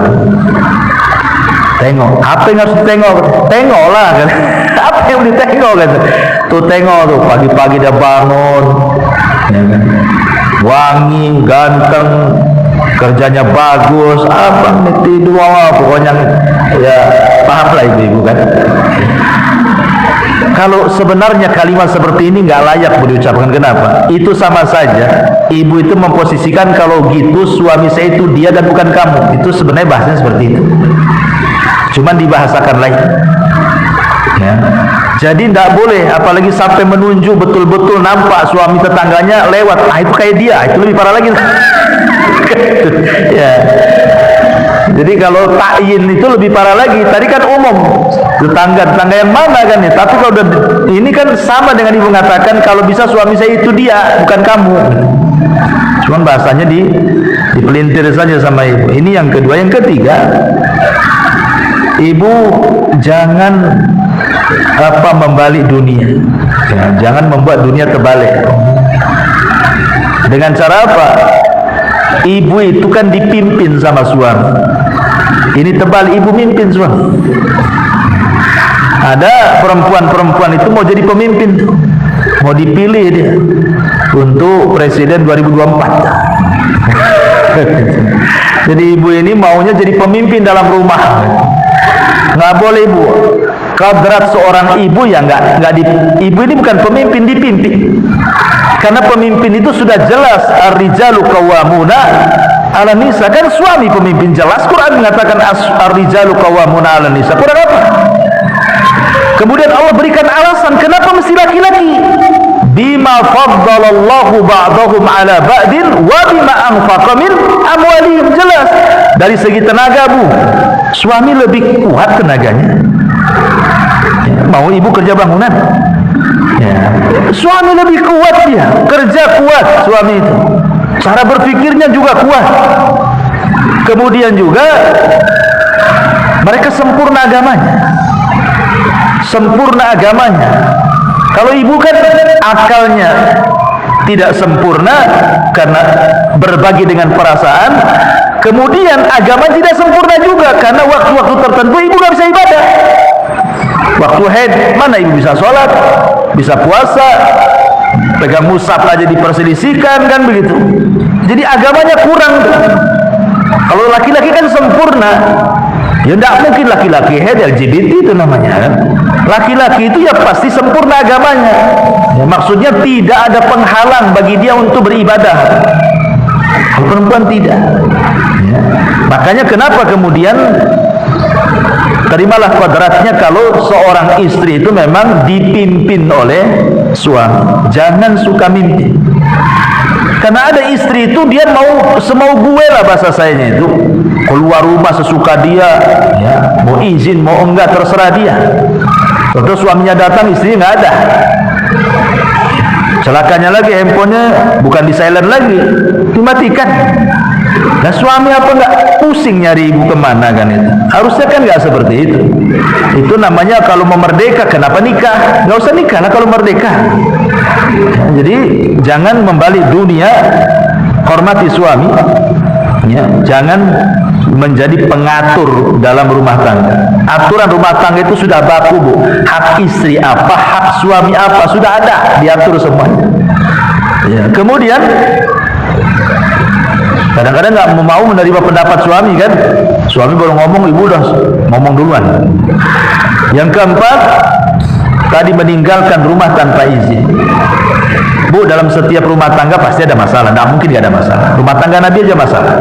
Tengok, apa yang harus ditengok? Tengoklah kan. Apa yang ditengok kan? Tuh tengok tuh, pagi-pagi dia bangun, ya kan? Wangi, ganteng, kerjanya bagus, abang tidur, pokoknya ya paham lah ibu kan. Kalau sebenarnya kalimat seperti ini nggak layak diucapkan. Kenapa? Itu sama saja ibu itu memposisikan kalau gitu suami saya itu dia dan bukan kamu. Itu sebenarnya bahasanya seperti itu, cuman dibahasakan lain ya. Jadi tidak boleh, apalagi sampai menunjuk betul-betul nampak suami tetangganya lewat, itu kayak dia, itu lebih parah lagi ya. Jadi kalau takyin itu lebih parah lagi. Tadi kan umum, tetangga yang mana kan ya. Tapi kalau ini kan sama dengan ibu mengatakan kalau bisa suami saya itu dia, bukan kamu. Cuman bahasanya dipelintir saja sama ibu. Ini yang kedua. Yang ketiga, ibu jangan membalik dunia, ya, jangan membuat dunia terbalik. Dengan cara apa? Ibu itu kan dipimpin sama suami. Ini terbalik, ibu mimpin suami. Ada perempuan-perempuan itu mau jadi pemimpin, mau dipilih dia untuk presiden 2024. Jadi ibu ini maunya jadi pemimpin dalam rumah. Nggak boleh ibu. Kadrat seorang ibu ya ibu ini bukan pemimpin, dipimpin. Karena pemimpin itu sudah jelas, ar-rijalu qawwamuna 'ala nisa, kan suami pemimpin, jelas Quran mengatakan ar-rijalu qawwamuna 'ala nisa. Kurang apa? Kemudian Allah berikan alasan kenapa mesti laki-laki. Bima faddalallahu ba'dahum 'ala ba'din wa bima anfaqa min amwalihim. Jelas dari segi tenaga bu, suami lebih kuat tenaganya. Mau ibu kerja bangunan, ya, suami lebih kuat, dia kerja kuat suami itu, cara berpikirnya juga kuat. Kemudian juga mereka sempurna agamanya. Kalau ibu kan akalnya tidak sempurna karena berbagi dengan perasaan, kemudian agama tidak sempurna juga karena waktu-waktu tertentu ibu nggak bisa ibadah. Waktu haid mana ibu bisa sholat, bisa puasa, pegang mushaf aja diperselisihkan, kan begitu. Jadi agamanya kurang. Kalau laki-laki kan sempurna, ya tidak mungkin laki-laki haid, LGBT itu namanya kan. Laki-laki itu ya pasti sempurna agamanya. Ya, maksudnya tidak ada penghalang bagi dia untuk beribadah. Kalau perempuan tidak. Ya. Makanya kenapa kemudian terimalah kodratnya kalau seorang istri itu memang dipimpin oleh suami. Jangan suka mimpi. Karena ada istri itu dia mau semau gue lah bahasa sayanya itu. Keluar rumah sesuka dia, ya, mau izin mau enggak terserah dia. Terus suaminya datang, istrinya nggak ada. Celakanya lagi handphonenya bukan di silent lagi, dimatikan. Nah suami apa nggak pusing nyari ibu kemana kan itu? Harusnya kan nggak seperti itu. Itu namanya kalau mau merdeka, kenapa nikah? Nggak usah nikah lah kalau merdeka. Jadi jangan membalik dunia, hormati suami. Ya, jangan menjadi pengatur dalam rumah tangga. Aturan rumah tangga itu sudah baku, Bu. Hak istri apa, hak suami apa, sudah ada, diatur semuanya. Ya, kemudian kadang-kadang nggak mau menerima pendapat suami kan. Suami baru ngomong, ibu udah ngomong duluan. Yang keempat, tadi meninggalkan rumah tanpa izin. Bu, dalam setiap rumah tangga pasti ada masalah. Nggak mungkin nggak ada masalah. Rumah tangga Nabi aja masalah.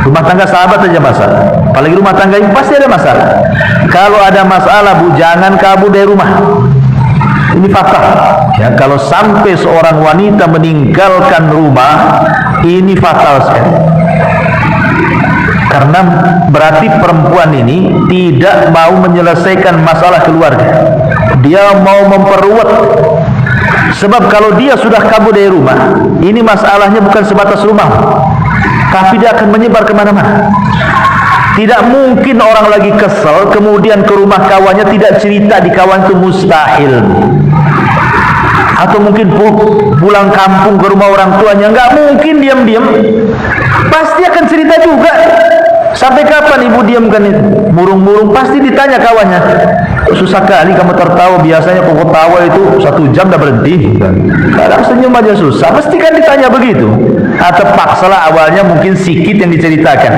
Rumah tangga sahabat aja masalah. Apalagi rumah tangga ibu pasti ada masalah. Kalau ada masalah, Bu, jangan kabur dari rumah. Ini fatal. Ya, kalau sampai seorang wanita meninggalkan rumah, ini fatal sekali. Karena berarti perempuan ini tidak mau menyelesaikan masalah keluarga. Dia mau memperluas. Sebab kalau dia sudah kabur dari rumah, ini masalahnya bukan sebatas rumah, tapi dia akan menyebar kemana-mana. Tidak mungkin orang lagi kesel kemudian ke rumah kawannya tidak cerita di kawan, itu mustahil. Atau mungkin pulang kampung ke rumah orang tuanya, nggak mungkin diam-diam, pasti akan cerita juga. Sampai kapan ibu diamkan itu? Murung-murung pasti ditanya kawannya. Susah kali kamu tertawa, biasanya pokok tawa itu 1 jam dah berhenti. Kadang senyum aja susah, mesti kan ditanya begitu. Atau paksalah awalnya mungkin sedikit yang diceritakan.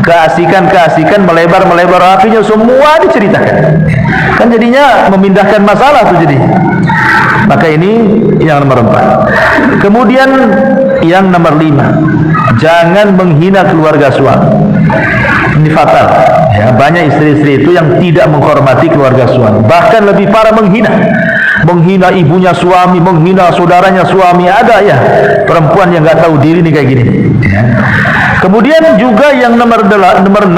Keasikan melebar apinya semua diceritakan. Kan jadinya memindahkan masalah tuh jadi. Maka ini yang nomor 4. Kemudian yang nomor 5, jangan menghina keluarga suami. Ini fatal. Ya, banyak istri-istri itu yang tidak menghormati keluarga suami. Bahkan lebih parah menghina ibunya suami, menghina saudaranya suami. Ada ya perempuan yang nggak tahu diri nih kayak gini. Ya. Kemudian juga yang nomor 6,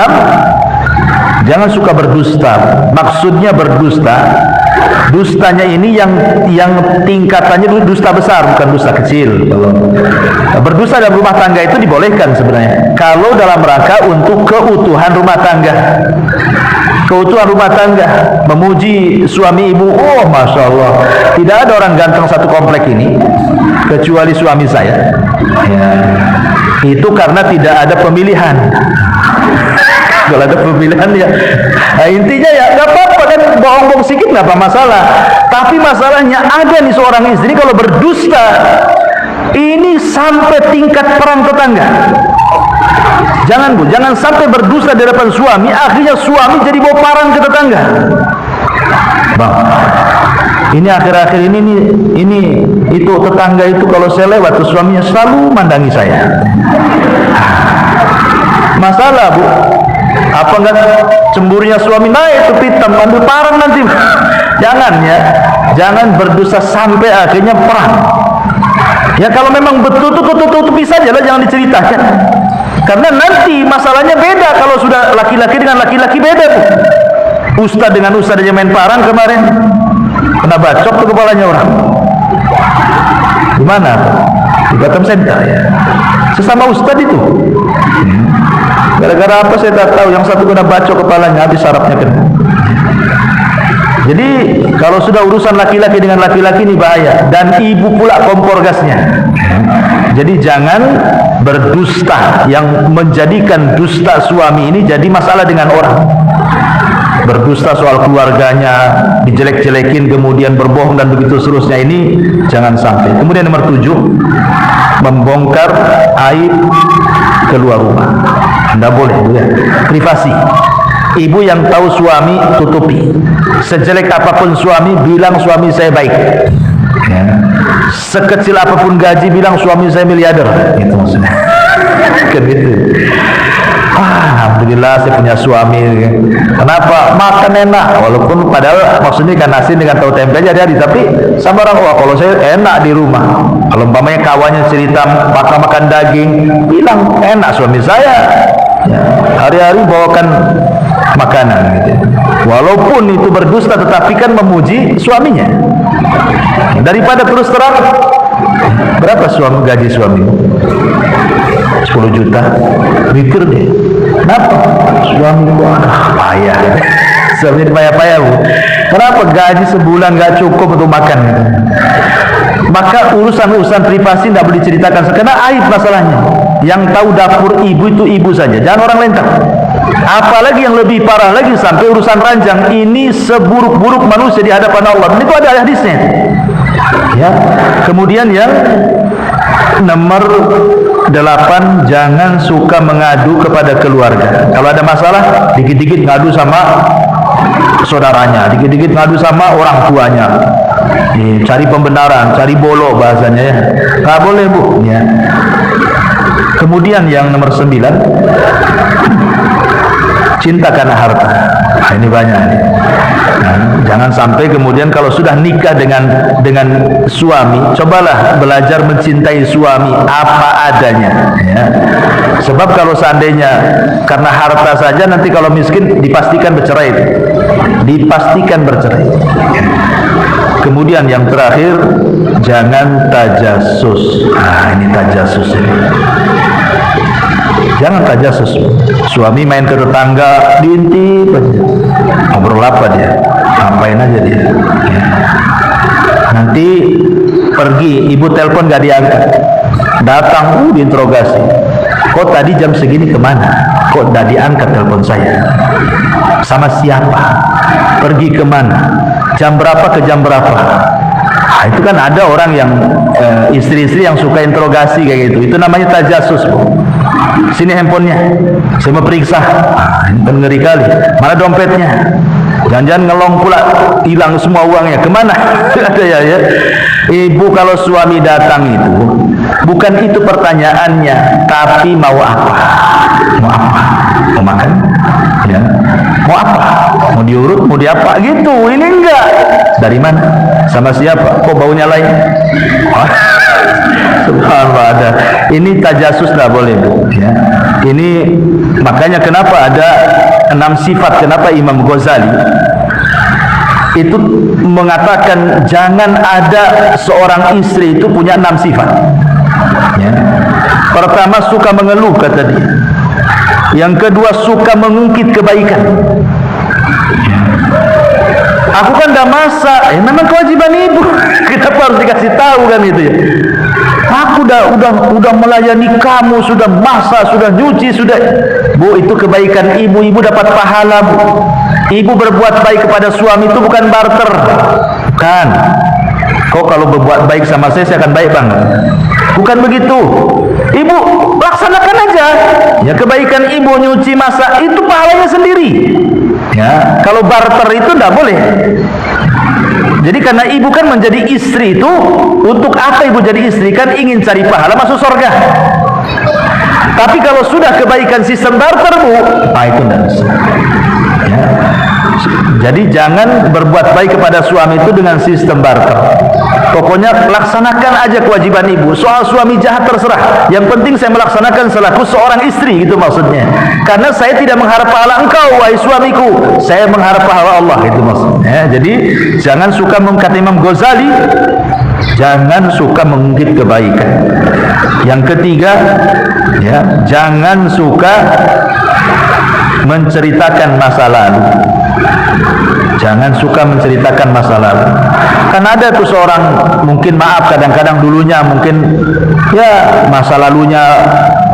jangan suka berdusta. Maksudnya berdusta, dustanya ini yang tingkatannya dusta besar, bukan dusta kecil. Berdusta dalam rumah tangga itu dibolehkan sebenarnya kalau dalam rangka untuk keutuhan rumah tangga. Keutuhan rumah tangga, memuji suami ibu. Oh, masya Allah, tidak ada orang ganteng satu komplek ini kecuali suami saya. Ya, itu karena tidak ada pemilihan. Kalau ada pemilihan ya, nah, intinya ya nggak apa-apa kan, bohong-bohong sedikit nggak apa masalah. Tapi masalahnya ada nih seorang istri kalau berdusta, ini sampai tingkat perang tetangga. Jangan, Bu, jangan sampai berdusta di depan suami, akhirnya suami jadi bawa parang ke tetangga. Bang, ini akhir-akhir ini itu tetangga itu kalau saya lewat tuh suaminya selalu mandangi saya. Masalah, Bu. Apa enggak cemburunya suami naik tuh pitam, ambil parang nanti. Jangan ya, jangan berdosa sampai akhirnya perang. Ya kalau memang betul tutupi saja lah, jangan diceritakan. Karena nanti masalahnya beda kalau sudah laki-laki dengan laki-laki beda tuh. Ustadz dengan ustadz aja main parang kemarin, kena bacok tuh kepalanya orang. Gimana? Di Batam Center ya. Sesama ustadz itu. Gara-gara apa saya tak tahu, yang satu kena bacok kepalanya, habis sarafnya kena. Jadi kalau sudah urusan laki-laki dengan laki-laki ini bahaya, dan ibu pula kompor gasnya. Jadi jangan berdusta yang menjadikan dusta suami ini jadi masalah dengan orang. Berdusta soal keluarganya, dijelek-jelekin, kemudian berbohong dan begitu seterusnya, ini jangan sampai. Kemudian nomor 7, membongkar aib keluar rumah. Tidak boleh, ya. Privasi. Ibu yang tahu suami tutupi. Sejelek apapun suami, bilang suami saya baik. Ya. Sekecil apapun gaji, bilang suami saya miliarder. Gitu maksudnya. Kan gitu. Alhamdulillah saya punya suami. Kenapa? Makan enak. Walaupun padahal maksudnya kan nasi dengan tahu tempe aja hari, tapi sama orang, wah kalau saya enak di rumah. Kalau umpamanya kawannya cerita makan daging, bilang enak suami saya. Ya, hari-hari bawakan makanan gitu. Walaupun itu berdusta, tetapi kan memuji suaminya. Daripada terus terang, berapa gaji suami? 10 juta. Mikir deh, kenapa? Suami gua payah. Suami payah-payah, Bu. Kenapa gaji sebulan gak cukup untuk makan gitu. Maka urusan-urusan privasi tidak boleh diceritakan, karena aib masalahnya. Yang tahu dapur ibu itu ibu saja, jangan orang lain tahu. Apalagi yang lebih parah lagi sampai urusan ranjang. Ini seburuk-buruk manusia di hadapan Allah. Itu ada hadisnya. Ya. Kemudian yang nomor 8, jangan suka mengadu kepada keluarga. Kalau ada masalah, dikit-dikit ngadu sama saudaranya, dikit-dikit ngadu sama orang tuanya. Cari pembenaran, cari bolo bahasanya ya. Nggak boleh, Bu. Ya. Kemudian yang nomor 9, cinta karena harta. Nah, ini banyak ini. Nah, jangan sampai kemudian kalau sudah nikah dengan suami, cobalah belajar mencintai suami apa adanya. Ya. Sebab kalau seandainya karena harta saja, nanti kalau miskin dipastikan bercerai. Dipastikan bercerai. Kemudian yang terakhir, jangan tajasus. Nah, ini tajasus ini. Jangan tajasus. Suami main ke tetangga, diintip aja. Ngobrol apa dia? Ngapain aja dia? Ya. Nanti pergi, ibu telepon gak diangkat. Datang, diinterogasi. Kok tadi jam segini kemana? Kok gak diangkat telepon saya? Sama siapa? Pergi kemana? Jam berapa ke jam berapa? Nah, itu kan ada orang yang istri-istri yang suka interogasi kayak gitu. Itu namanya tajasus, Bu. Sini handphonenya, saya mau periksa. Ini kan ngeri kali. Mana dompetnya? Jangan-jangan ngelong pula, hilang semua uangnya. Kemana? Ada ya. Ibu kalau suami datang itu, bukan itu pertanyaannya, tapi mau apa? Mau apa? Mau makan? Ya. Mau apa? Mau diurut? Mau diapa? Gitu. Ini enggak. Dari mana? Sama siapa? Kok baunya lain? Subhanallah, ada. Ini tajasus tidak boleh, Bu. Ya. Ini makanya kenapa ada 6 sifat. Kenapa Imam Ghazali itu mengatakan jangan ada seorang istri itu punya 6 sifat. Ya. Pertama, suka mengeluh, kata dia. Yang kedua, suka mengungkit kebaikan. Aku kan udah masak, memang kewajiban ibu. Kenapa harus dikasih tahu kan itu ya? Aku udah melayani kamu, sudah masak, sudah nyuci, sudah. Bu, itu kebaikan ibu. Ibu dapat pahala, Bu. Ibu berbuat baik kepada suami itu bukan barter. Bukan. Kok kalau berbuat baik sama saya akan baik banget. Bukan begitu. Ibu laksanakan aja. Ya, kebaikan ibu nyuci masak itu pahalanya sendiri. Ya, kalau barter itu tidak boleh. Jadi karena ibu kan menjadi istri itu, untuk apa ibu jadi istri? Kan ingin cari pahala masuk surga. Tapi kalau sudah kebaikan sistem barter, Bu, itu tidak bisa. Ya. Jadi jangan berbuat baik kepada suami itu dengan sistem barter. Pokoknya laksanakan aja kewajiban ibu. Soal suami jahat terserah. Yang penting saya melaksanakan selaku seorang istri, itu maksudnya. Karena saya tidak mengharap pahala engkau, wahai suamiku. Saya mengharap pahala Allah, itu maksudnya. Jadi jangan suka mengkata Imam Ghazali, jangan suka mengungkit kebaikan. Yang ketiga, ya, jangan suka menceritakan masa lalu. Jangan suka menceritakan masa lalu. Kan ada tuh seorang, mungkin maaf kadang-kadang dulunya mungkin ya masa lalunya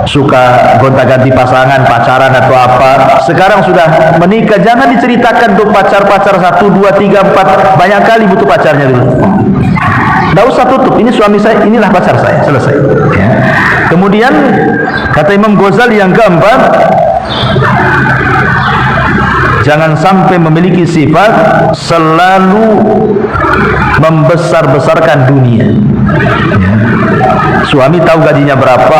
suka gonta-ganti pasangan, pacaran atau apa. Sekarang sudah menikah, jangan diceritakan tuh pacar-pacar 1, 2, 3, 4. Banyak kali butuh pacarnya dulu. Tidak usah tutup, ini suami saya, inilah pacar saya, selesai. Ya. Kemudian kata Imam Ghazali yang keempat, jangan sampai memiliki sifat selalu membesar-besarkan dunia. Ya. Suami tahu gajinya berapa,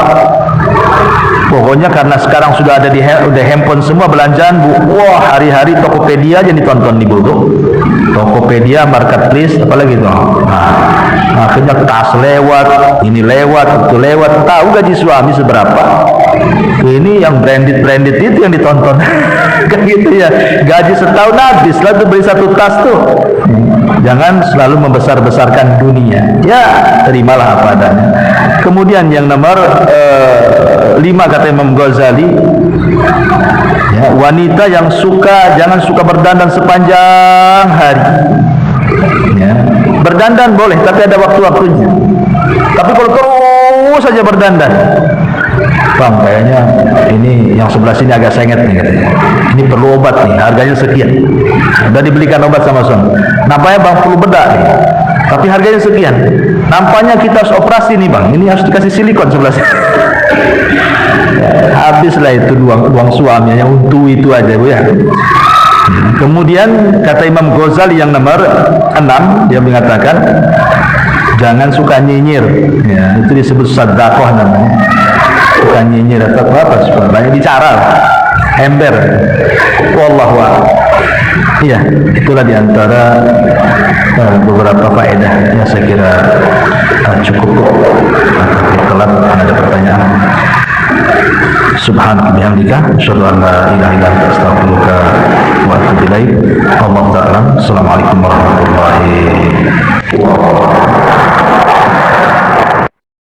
pokoknya karena sekarang sudah ada di udah handphone semua belanjaan, Bu. Wah, hari-hari Tokopedia aja ditonton di Bu. Tokopedia, Marketplace, apalagi tuh. Nah, akhirnya tas lewat, ini lewat, itu lewat. Tahu gaji suami seberapa? Ini yang branded itu yang ditonton. Kan gitu ya. Gaji setahun habis, lalu beli satu tas tuh. Jangan selalu membesar-besarkan dunia. Ya, terimalah apa adanya. Kemudian yang nomor 5 kata Imam Ghazali, ya, wanita yang jangan suka berdandan sepanjang hari. Ya, berdandan boleh, tapi ada waktu-waktunya. Tapi kalau terus saja berdandan, Bang, kayaknya ini yang sebelah sini agak sengit nih katanya. Ini perlu obat nih, harganya sekian. Udah dibelikan obat sama suami. Nampaknya Bang perlu bedak nih, tapi harganya sekian. Nampaknya kita harus operasi nih Bang, ini harus dikasih silikon sebelah sini. Habislah itu uang suaminya untuk itu aja Bu ya. Kemudian kata Imam Ghazali yang nomor 6, dia mengatakan jangan suka nyinyir. Ya, itu disebut sedekah namanya. Suka nyinyir atau apa? Banyak bicara, ember. Wallahu a'lam. Iya, itulah diantara beberapa faedah yang saya kira cukup. Tapi telat ada pertanyaan. Subhanaka bihamdika asyhadu an la ilaha illa anta astaghfiruka wa atubu ilaik. Wallahu a'lam. Assalamualaikum warahmatullahi wabarakatuh.